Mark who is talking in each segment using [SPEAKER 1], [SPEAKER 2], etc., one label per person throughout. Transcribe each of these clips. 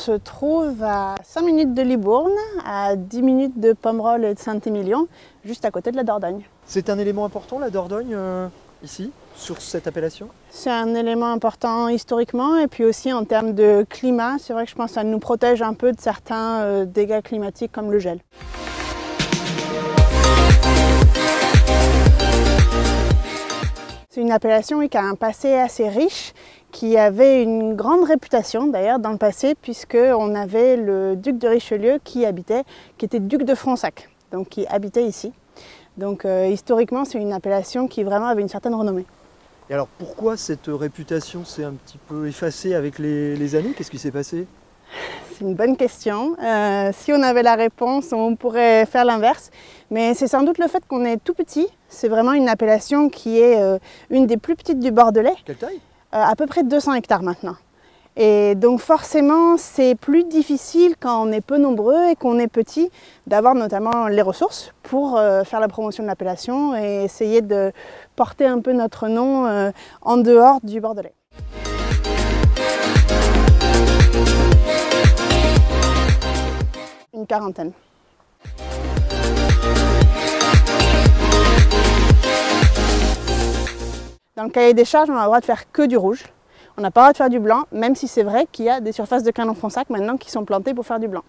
[SPEAKER 1] se trouve à 5 minutes de Libourne, à 10 minutes de Pomerol et de Saint-Émilion, juste à côté de la Dordogne.
[SPEAKER 2] C'est un élément important, la Dordogne, ici, sur cette appellation?
[SPEAKER 1] C'est un élément important historiquement et puis aussi en termes de climat. C'est vrai que je pense que ça nous protège un peu de certains dégâts climatiques comme le gel. C'est une appellation qui a un passé assez riche, qui avait une grande réputation d'ailleurs dans le passé, puisqu'on avait le duc de Richelieu qui était duc de Fronsac, donc qui habitait ici. Donc historiquement, c'est une appellation qui vraiment avait une certaine renommée.
[SPEAKER 2] Et alors pourquoi cette réputation s'est un petit peu effacée avec les années? Qu'est-ce qui s'est passé?
[SPEAKER 1] C'est une bonne question. Si on avait la réponse, on pourrait faire l'inverse. Mais c'est sans doute le fait qu'on est tout petit. C'est vraiment une appellation qui est une des plus petites du Bordelais.
[SPEAKER 2] Quelle taille?
[SPEAKER 1] À peu près 200 hectares maintenant. Et donc forcément, c'est plus difficile quand on est peu nombreux et qu'on est petit d'avoir notamment les ressources pour faire la promotion de l'appellation et essayer de porter un peu notre nom en dehors du Bordelais. Une quarantaine. Dans le cahier des charges, on a le droit de faire que du rouge. On n'a pas le droit de faire du blanc, même si c'est vrai qu'il y a des surfaces de Canon-Fronsac maintenant qui sont plantées pour faire du blanc.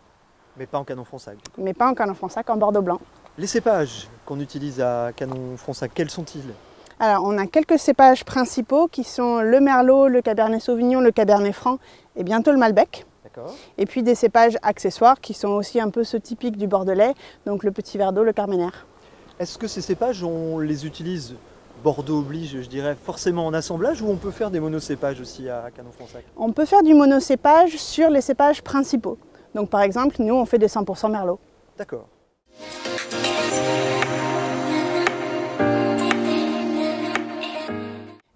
[SPEAKER 2] Mais pas en Canon-Fronsac.
[SPEAKER 1] Mais pas en Canon-Fronsac, en Bordeaux blanc.
[SPEAKER 2] Les cépages qu'on utilise à Canon-Fronsac, quels sont-ils?
[SPEAKER 1] Alors, on a quelques cépages principaux qui sont le Merlot, le Cabernet Sauvignon, le Cabernet Franc et bientôt le Malbec. Et puis des cépages accessoires qui sont aussi un peu ceux typiques du Bordelais, donc le Petit Verdot, le Carmenère.
[SPEAKER 2] Est-ce que ces cépages, on les utilise, Bordeaux oblige, je dirais, forcément en assemblage, ou on peut faire des monocépages aussi à Canon-Fronsac?
[SPEAKER 1] On peut faire du monocépage sur les cépages principaux. Donc par exemple, nous on fait des 100% Merlot.
[SPEAKER 2] D'accord.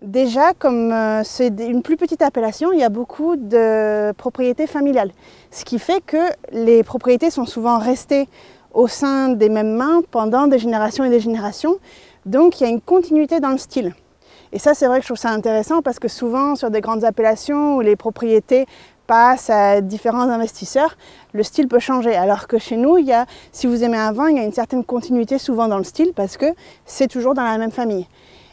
[SPEAKER 1] Déjà, comme c'est une plus petite appellation, il y a beaucoup de propriétés familiales. Ce qui fait que les propriétés sont souvent restées au sein des mêmes mains pendant des générations et des générations. Donc il y a une continuité dans le style. Et ça, c'est vrai que je trouve ça intéressant parce que souvent, sur des grandes appellations où les propriétés passent à différents investisseurs, le style peut changer. Alors que chez nous, si vous aimez un vin, il y a une certaine continuité souvent dans le style parce que c'est toujours dans la même famille.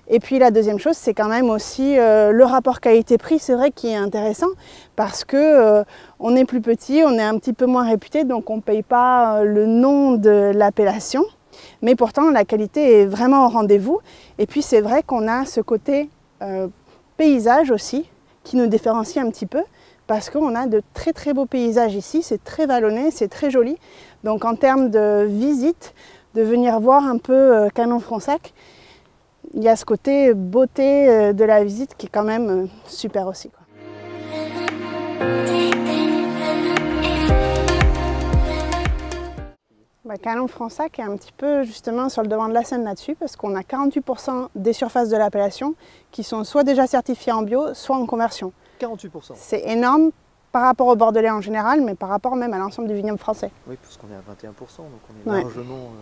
[SPEAKER 1] Et puis la deuxième chose, c'est quand même aussi le rapport qualité-prix, c'est vrai qui est intéressant parce que on est plus petit, on est un petit peu moins réputé, donc on ne paye pas le nom de l'appellation. Mais pourtant, la qualité est vraiment au rendez-vous. Et puis c'est vrai qu'on a ce côté paysage aussi qui nous différencie un petit peu parce qu'on a de très très beaux paysages ici, c'est très vallonné, c'est très joli. Donc en termes de visite, de venir voir un peu Canon-Fronsac, il y a ce côté beauté de la visite qui est quand même super aussi, quoi. Canon-Fronsac est un petit peu justement sur le devant de la scène là-dessus parce qu'on a 48% des surfaces de l'appellation qui sont soit déjà certifiées en bio, soit en conversion.
[SPEAKER 2] 48%.
[SPEAKER 1] C'est énorme par rapport au Bordelais en général, mais par rapport même à l'ensemble du vignoble français.
[SPEAKER 2] Oui, parce qu'on est à 21%, donc on est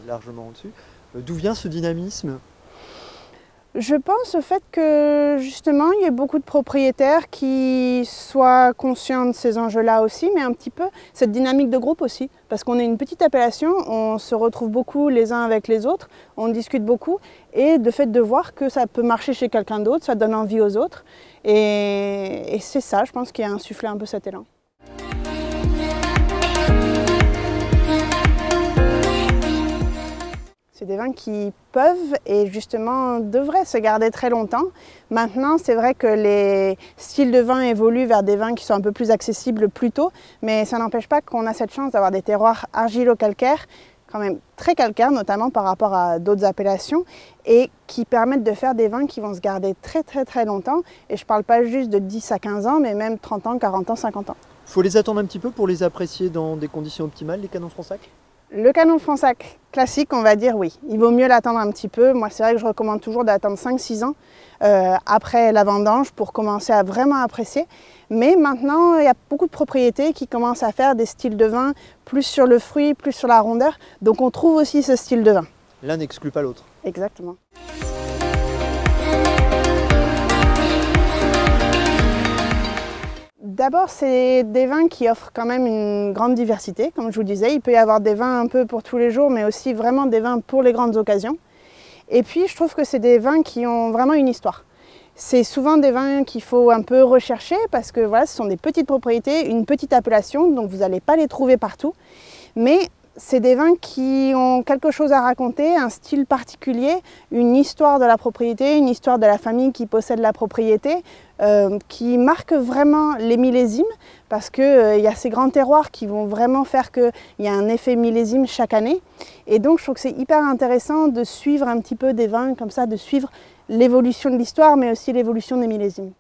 [SPEAKER 2] largement au-dessus. D'où vient ce dynamisme?
[SPEAKER 1] Je pense au fait que justement il y a beaucoup de propriétaires qui soient conscients de ces enjeux-là aussi, mais un petit peu cette dynamique de groupe aussi, parce qu'on est une petite appellation, on se retrouve beaucoup les uns avec les autres, on discute beaucoup, et de fait de voir que ça peut marcher chez quelqu'un d'autre, ça donne envie aux autres, et c'est ça, je pense, qui a insufflé un peu cet élan. C'est des vins qui peuvent et justement devraient se garder très longtemps. Maintenant, c'est vrai que les styles de vin évoluent vers des vins qui sont un peu plus accessibles plus tôt, mais ça n'empêche pas qu'on a cette chance d'avoir des terroirs argilo-calcaires, quand même très calcaires, notamment par rapport à d'autres appellations, et qui permettent de faire des vins qui vont se garder très très très longtemps. Et je ne parle pas juste de 10 à 15 ans, mais même 30 ans, 40 ans, 50 ans.
[SPEAKER 2] Il faut les attendre un petit peu pour les apprécier dans des conditions optimales, les Canon-Fronsac?
[SPEAKER 1] Le Canon-Fronsac classique, on va dire oui. Il vaut mieux l'attendre un petit peu. Moi, c'est vrai que je recommande toujours d'attendre 5-6 ans après la vendange pour commencer à vraiment apprécier. Mais maintenant, il y a beaucoup de propriétés qui commencent à faire des styles de vin plus sur le fruit, plus sur la rondeur. Donc on trouve aussi ce style de vin.
[SPEAKER 2] L'un n'exclut pas l'autre.
[SPEAKER 1] Exactement. D'abord, c'est des vins qui offrent quand même une grande diversité, comme je vous disais. Il peut y avoir des vins un peu pour tous les jours, mais aussi vraiment des vins pour les grandes occasions. Et puis, je trouve que c'est des vins qui ont vraiment une histoire. C'est souvent des vins qu'il faut un peu rechercher parce que voilà, ce sont des petites propriétés, une petite appellation, donc vous n'allez pas les trouver partout. Mais c'est des vins qui ont quelque chose à raconter, un style particulier, une histoire de la propriété, une histoire de la famille qui possède la propriété, qui marque vraiment les millésimes parce qu'il y a ces grands terroirs qui vont vraiment faire qu'il y a un effet millésime chaque année. Et donc je trouve que c'est hyper intéressant de suivre un petit peu des vins comme ça, de suivre l'évolution de l'histoire mais aussi l'évolution des millésimes.